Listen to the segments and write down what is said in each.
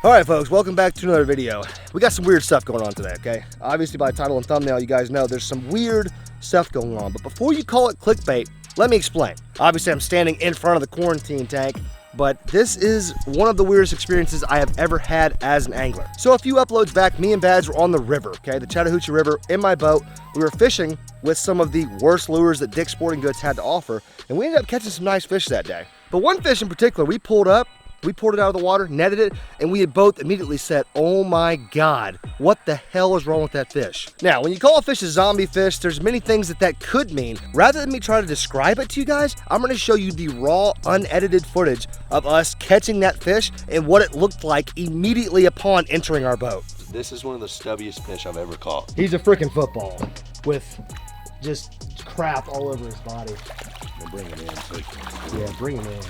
All right, folks, welcome back to another video. We got some weird stuff going on today, okay? Obviously, by title and thumbnail, you guys know there's some weird stuff going on. But before you call it clickbait, let me explain. Obviously, I'm standing in front of the quarantine tank, but this is one of the weirdest experiences I have ever had as an angler. So a few uploads back, me and Bads were on the river, okay? The Chattahoochee River in my boat. We were fishing with some of the worst lures that Dick's Sporting Goods had to offer, and we ended up catching some nice fish that day. But one fish in particular, we pulled up, we poured it out of the water, netted it, and we had both immediately said, oh my God, what the hell is wrong with that fish? Now, when you call a fish a zombie fish, there's many things that could mean. Rather than me try to describe it to you guys, I'm gonna show you the raw, unedited footage of us catching that fish and what it looked like immediately upon entering our boat. This is one of the stubbiest fish I've ever caught. He's a freaking football with just crap all over his body. I'll bring him in. Yeah, bring him in.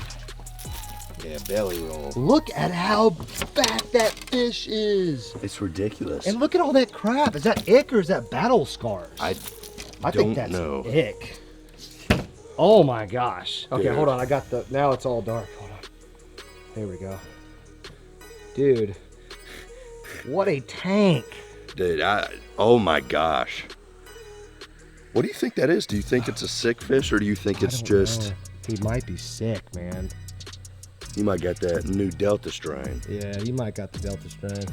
Yeah, belly roll. Look at how fat that fish is. It's ridiculous. And look at all that crap. Is that ick or is that battle scars? I think don't that's know. Ick. Oh my gosh. Okay, Dude. hold on. I got the, now it's all dark. Hold on. There we go. Dude, what a tank. Dude, oh my gosh. What do you think that is? Do you think it's a sick fish or do you think it's just... know. He might be sick, man. You might get that new Delta strain. Yeah, you might got the Delta strain.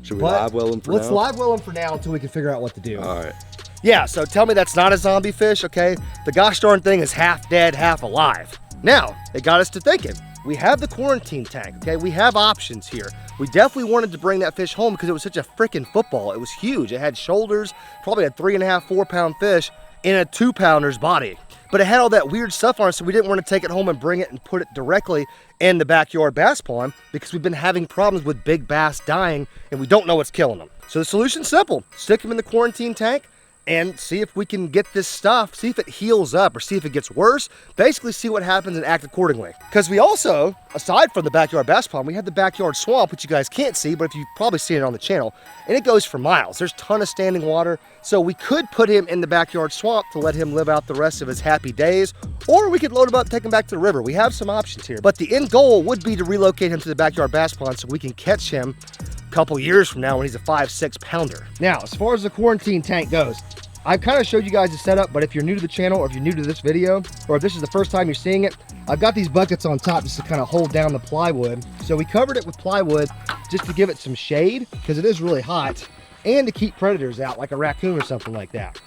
Should we live well him for now? Let's live well him for now until we can figure out what to do. All right. Yeah, so tell me that's not a zombie fish, okay? The gosh darn thing is half dead, half alive. Now, it got us to thinking. We have the quarantine tank, okay? We have options here. We definitely wanted to bring that fish home because it was such a freaking football. It was huge. It had shoulders, probably a 3.5, 4-pound fish in a 2-pounder's body. But it had all that weird stuff on it, so we didn't want to take it home and bring it and put it directly in the backyard bass pond because we've been having problems with big bass dying and we don't know what's killing them. So the solution's simple. Stick them in the quarantine tank and see if we can get this stuff, see if it heals up or see if it gets worse. Basically see what happens and act accordingly. Because we also, aside from the backyard bass pond, we have the backyard swamp, which you guys can't see, but if you've probably seen it on the channel, and it goes for miles. There's a ton of standing water. So we could put him in the backyard swamp to let him live out the rest of his happy days, or we could load him up and take him back to the river. We have some options here, but the end goal would be to relocate him to the backyard bass pond so we can catch him a couple years from now when he's a 5-6 pounder. Now, as far as the quarantine tank goes, I've kind of showed you guys the setup, but if you're new to the channel or if you're new to this video, or if this is the first time you're seeing it, I've got these buckets on top just to kind of hold down the plywood. So we covered it with plywood just to give it some shade because it is really hot and to keep predators out like a raccoon or something like that.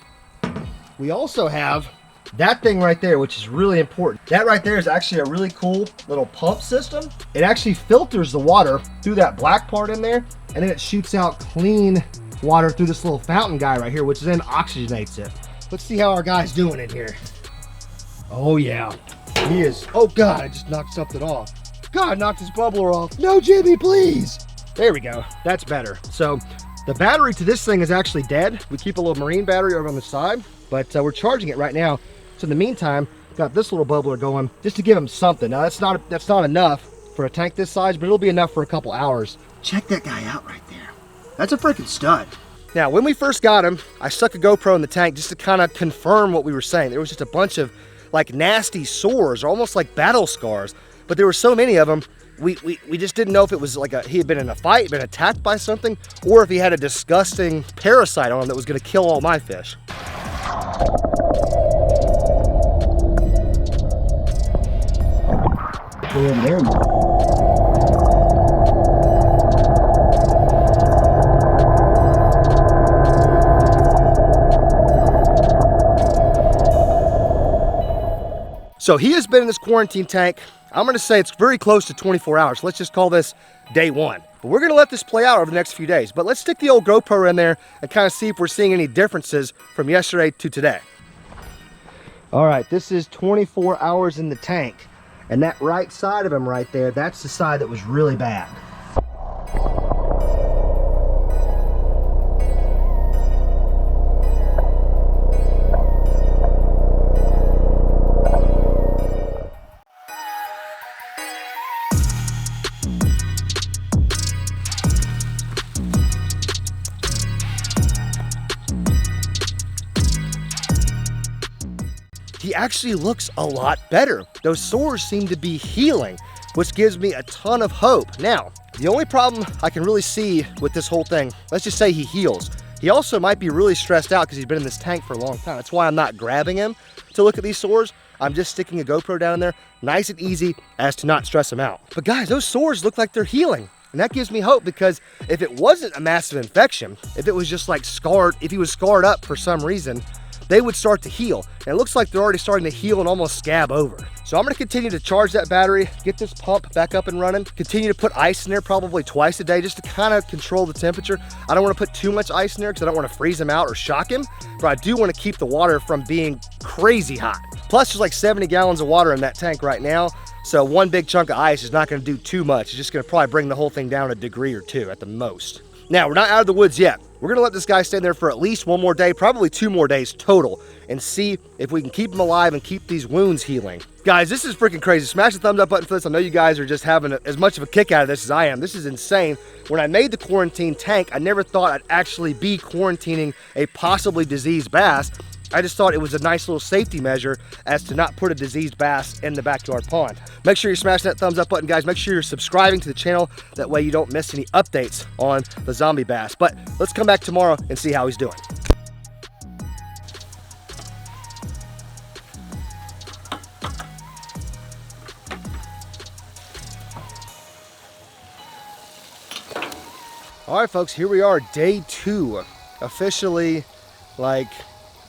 We also have that thing right there, which is really important. That right there is actually a really cool little pump system. It actually filters the water through that black part in there, and then it shoots out clean water through this little fountain guy right here, which then oxygenates it. Let's see how our guy's doing in here. Oh yeah, he is. Oh God, I just knocked something off. God, I knocked his bubbler off. No, Jimmy, please. There we go, that's better. So the battery to this thing is actually dead. We keep a little marine battery over on the side, but we're charging it right now. So in the meantime, got this little bubbler going just to give him something. Now that's not enough for a tank this size, but it'll be enough for a couple hours. Check that guy out right there. That's a freaking stud. Now, when we first got him, I stuck a GoPro in the tank just to kind of confirm what we were saying. There was just a bunch of like nasty sores, almost like battle scars, but there were so many of them, we just didn't know if it was like he had been in a fight, been attacked by something, or if he had a disgusting parasite on him that was gonna kill all my fish. There we go. So he has been in this quarantine tank, I'm gonna say it's very close to 24 hours. Let's just call this day one. But we're gonna let this play out over the next few days. But let's stick the old GoPro in there and kind of see if we're seeing any differences from yesterday to today. All right, this is 24 hours in the tank. And that right side of him right there, that's the side that was really bad. He actually looks a lot better. Those sores seem to be healing, which gives me a ton of hope. Now, The only problem I can really see with this whole thing, let's just say he heals. He also might be really stressed out because he's been in this tank for a long time. That's why I'm not grabbing him to look at these sores. I'm just sticking a GoPro down in there, nice and easy, as to not stress him out. But guys, those sores look like they're healing. And that gives me hope, because if it wasn't a massive infection, if it was just like scarred, if he was scarred up for some reason, they would start to heal. And it looks like they're already starting to heal and almost scab over. So I'm gonna continue to charge that battery, get this pump back up and running, continue to put ice in there probably twice a day just to kind of control the temperature. I don't wanna put too much ice in there because I don't wanna freeze him out or shock him, but I do wanna keep the water from being crazy hot. Plus there's like 70 gallons of water in that tank right now. So one big chunk of ice is not gonna do too much. It's just gonna probably bring the whole thing down a degree or two at the most. Now, we're not out of the woods yet. We're gonna let this guy stay there for at least one more day, probably 2 more days total, and see if we can keep him alive and keep these wounds healing. Guys, this is freaking crazy. Smash the thumbs up button for this. I know you guys are just having as much of a kick out of this as I am. This is insane. When I made the quarantine tank, I never thought I'd actually be quarantining a possibly diseased bass. I just thought it was a nice little safety measure as to not put a diseased bass in the backyard pond. Make sure you smash that thumbs up button, guys. Make sure you're subscribing to the channel. That way you don't miss any updates on the zombie bass. But let's come back tomorrow and see how he's doing. All right, folks, here we are, day 2. Officially, like,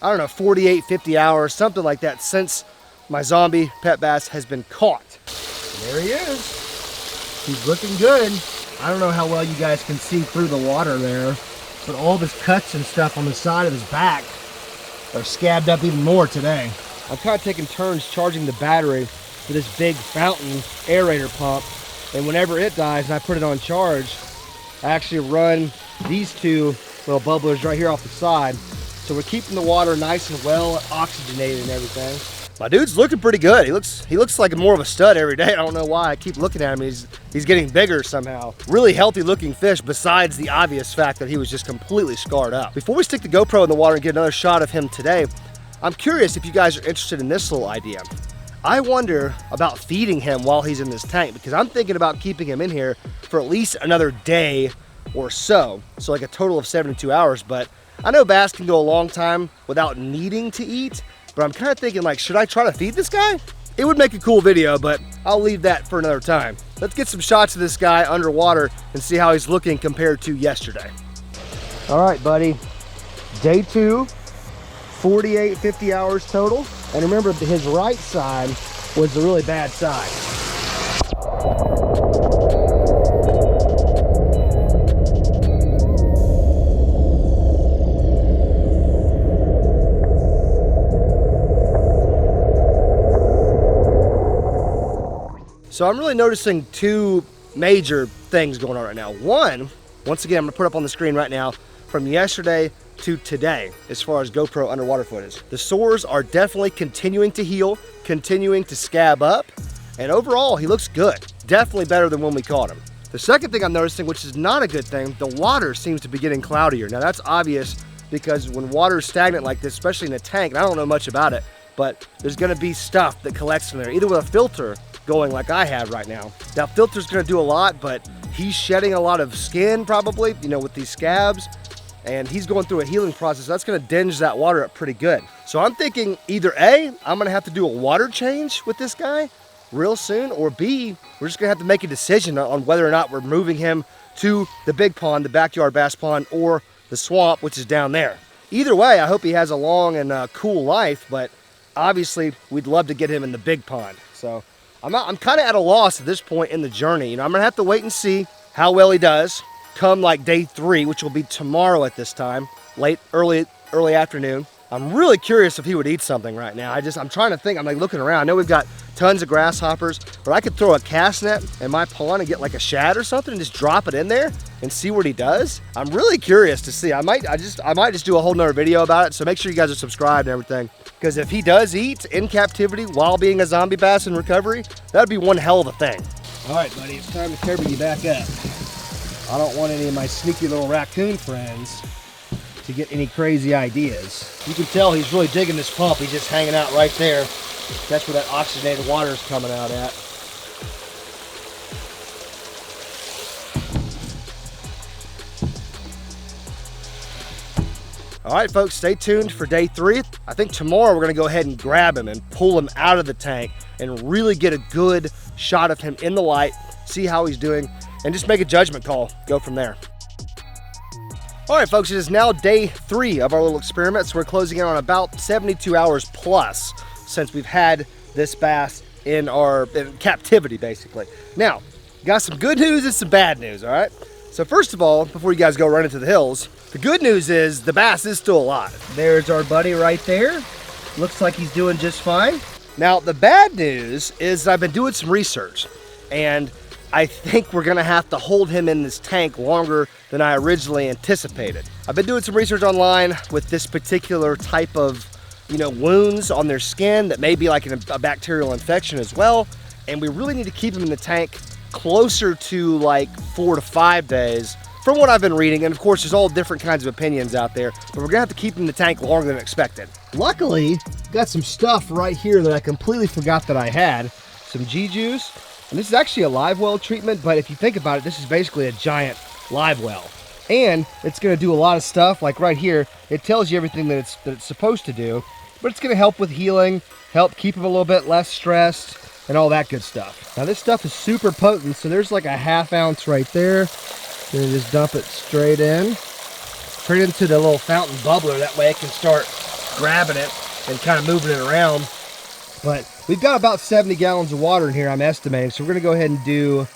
I don't know, 48, 50 hours, something like that, since my zombie pet bass has been caught. And there he is. He's looking good. I don't know how well you guys can see through the water there, but all of his cuts and stuff on the side of his back are scabbed up even more today. I'm kind of taking turns charging the battery for this big fountain aerator pump, and whenever it dies and I put it on charge, I actually run these 2 little bubblers right here off the side. So we're keeping the water nice and well oxygenated and everything. My dude's looking pretty good. He looks like more of a stud every day. I don't know why. I keep looking at him. He's getting bigger somehow. Really healthy looking fish, besides the obvious fact that he was just completely scarred up. Before we stick the GoPro in the water and get another shot of him today, I'm curious if you guys are interested in this little idea. I wonder about feeding him while he's in this tank, because I'm thinking about keeping him in here for at least another day or so. So like a total of 72 hours, but I know bass can go a long time without needing to eat, but I'm kind of thinking, like, should I try to feed this guy? It would make a cool video, but I'll leave that for another time. Let's get some shots of this guy underwater and see how he's looking compared to yesterday. All right, buddy. Day 2, 48, 50 hours total. And remember, his right side was the really bad side. So I'm really noticing 2 major things going on right now. One, once again, I'm gonna put up on the screen right now, from yesterday to today, as far as GoPro underwater footage. The sores are definitely continuing to heal, continuing to scab up, and overall, he looks good. Definitely better than when we caught him. The second thing I'm noticing, which is not a good thing, the water seems to be getting cloudier. Now that's obvious because when water is stagnant like this, especially in a tank, and I don't know much about it, but there's gonna be stuff that collects in there, either with a filter going like I have right now. That filter's gonna do a lot, but he's shedding a lot of skin probably, you know, with these scabs, and he's going through a healing process. That's gonna dinge that water up pretty good. So I'm thinking either A, I'm gonna have to do a water change with this guy real soon, or B, we're just gonna have to make a decision on whether or not we're moving him to the big pond, the backyard bass pond, or the swamp, which is down there. Either way, I hope he has a long and cool life, but obviously we'd love to get him in the big pond. So I'm kind of at a loss at this point in the journey. You know, I'm gonna have to wait and see how well he does come like day 3, which will be tomorrow at this time, early afternoon. I'm really curious if he would eat something right now. I'm trying to think. I'm like looking around. I know we've got tons of grasshoppers, but I could throw a cast net in my pond and get like a shad or something and just drop it in there and see what he does. I'm really curious to see. I might just do a whole nother video about it. So make sure you guys are subscribed and everything, because if he does eat in captivity while being a zombie bass in recovery, that'd be one hell of a thing. All right, buddy, it's time to cover you back up. I don't want any of my sneaky little raccoon friends to get any crazy ideas. You can tell he's really digging this pump. He's just hanging out right there. That's where that oxygenated water is coming out at. All right, folks, stay tuned for day 3. I think tomorrow we're gonna go ahead and grab him and pull him out of the tank and really get a good shot of him in the light, see how he's doing, and just make a judgment call, go from there. All right, folks, it is now day 3 of our little experiment, so we're closing in on about 72 hours plus since we've had this bass in captivity, basically. Now, got some good news and some bad news, all right? So first of all, before you guys go run into the hills, the good news is the bass is still alive. There's our buddy right there. Looks like he's doing just fine. Now, the bad news is I've been doing some research, and I think we're gonna have to hold him in this tank longer than I originally anticipated. I've been doing some research online with this particular type of, wounds on their skin that may be like a bacterial infection as well, and we really need to keep him in the tank closer to like 4 to 5 days from what I've been reading. And of course, there's all different kinds of opinions out there, but we're gonna have to keep him in the tank longer than expected. Luckily, got some stuff right here that I completely forgot that I had. Some G juice, and this is actually a live well treatment, but if you think about it, this is basically a giant live well. And it's gonna do a lot of stuff, like right here, it tells you everything that it's supposed to do, but it's gonna help with healing, help keep him a little bit less stressed, and all that good stuff. Now this stuff is super potent, so there's like a ½ ounce right there. Gonna just dump it straight into the little fountain bubbler. That way it can start grabbing it and kind of moving it around. But we've got about 70 gallons of water in here, I'm estimating. So we're gonna go ahead and do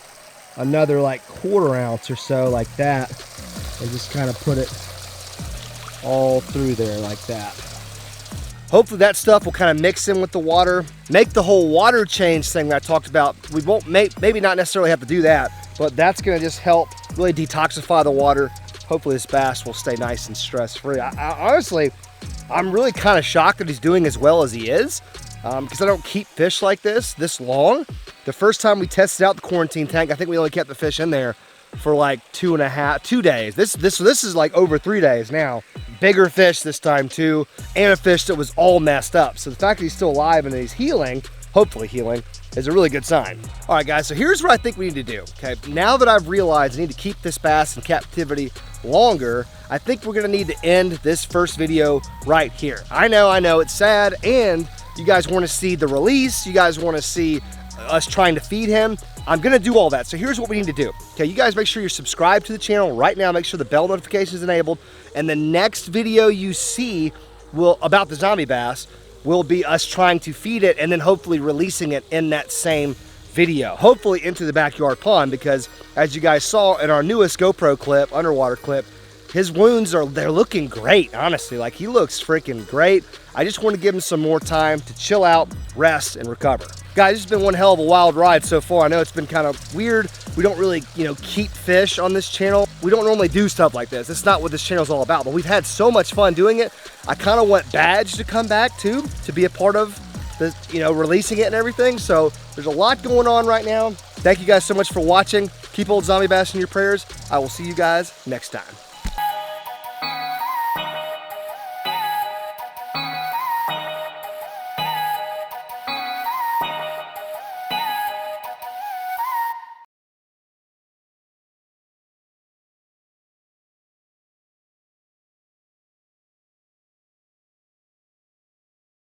another like ½ ounce or so like that, and just kind of put it all through there like that. Hopefully that stuff will kind of mix in with the water, make the whole water change thing that I talked about. We won't maybe not necessarily have to do that, but that's gonna just help really detoxify the water. Hopefully this bass will stay nice and stress-free. Honestly, I'm really kind of shocked that he's doing as well as he is, because I don't keep fish like this long. The first time we tested out the quarantine tank, I think we only kept the fish in there for like 2 days. This is like over 3 days now. Bigger fish this time too, and a fish that was all messed up. So the fact that he's still alive and that he's healing, hopefully healing, is a really good sign. All right, guys, so here's what I think we need to do, okay? Now that I've realized I need to keep this bass in captivity longer, I think we're gonna need to end this first video right here. I know, it's sad, and you guys wanna see the release, you guys wanna see us trying to feed him. I'm gonna do all that, so here's what we need to do. Okay, you guys make sure you're subscribed to the channel right now, make sure the bell notification is enabled, and the next video you see about the zombie bass will be us trying to feed it and then hopefully releasing it in that same video, hopefully into the backyard pond, because as you guys saw in our newest GoPro clip, underwater clip, his wounds they're looking great, honestly. Like, he looks freaking great. I just want to give him some more time to chill out, rest, and recover. Guys, this has been one hell of a wild ride so far. I know it's been kind of weird. We don't really, keep fish on this channel. We don't normally do stuff like this. It's not what this channel's all about, but we've had so much fun doing it. I kind of want Badge to come back too, to be a part of the, releasing it and everything. So there's a lot going on right now. Thank you guys so much for watching. Keep old zombie bass in your prayers. I will see you guys next time.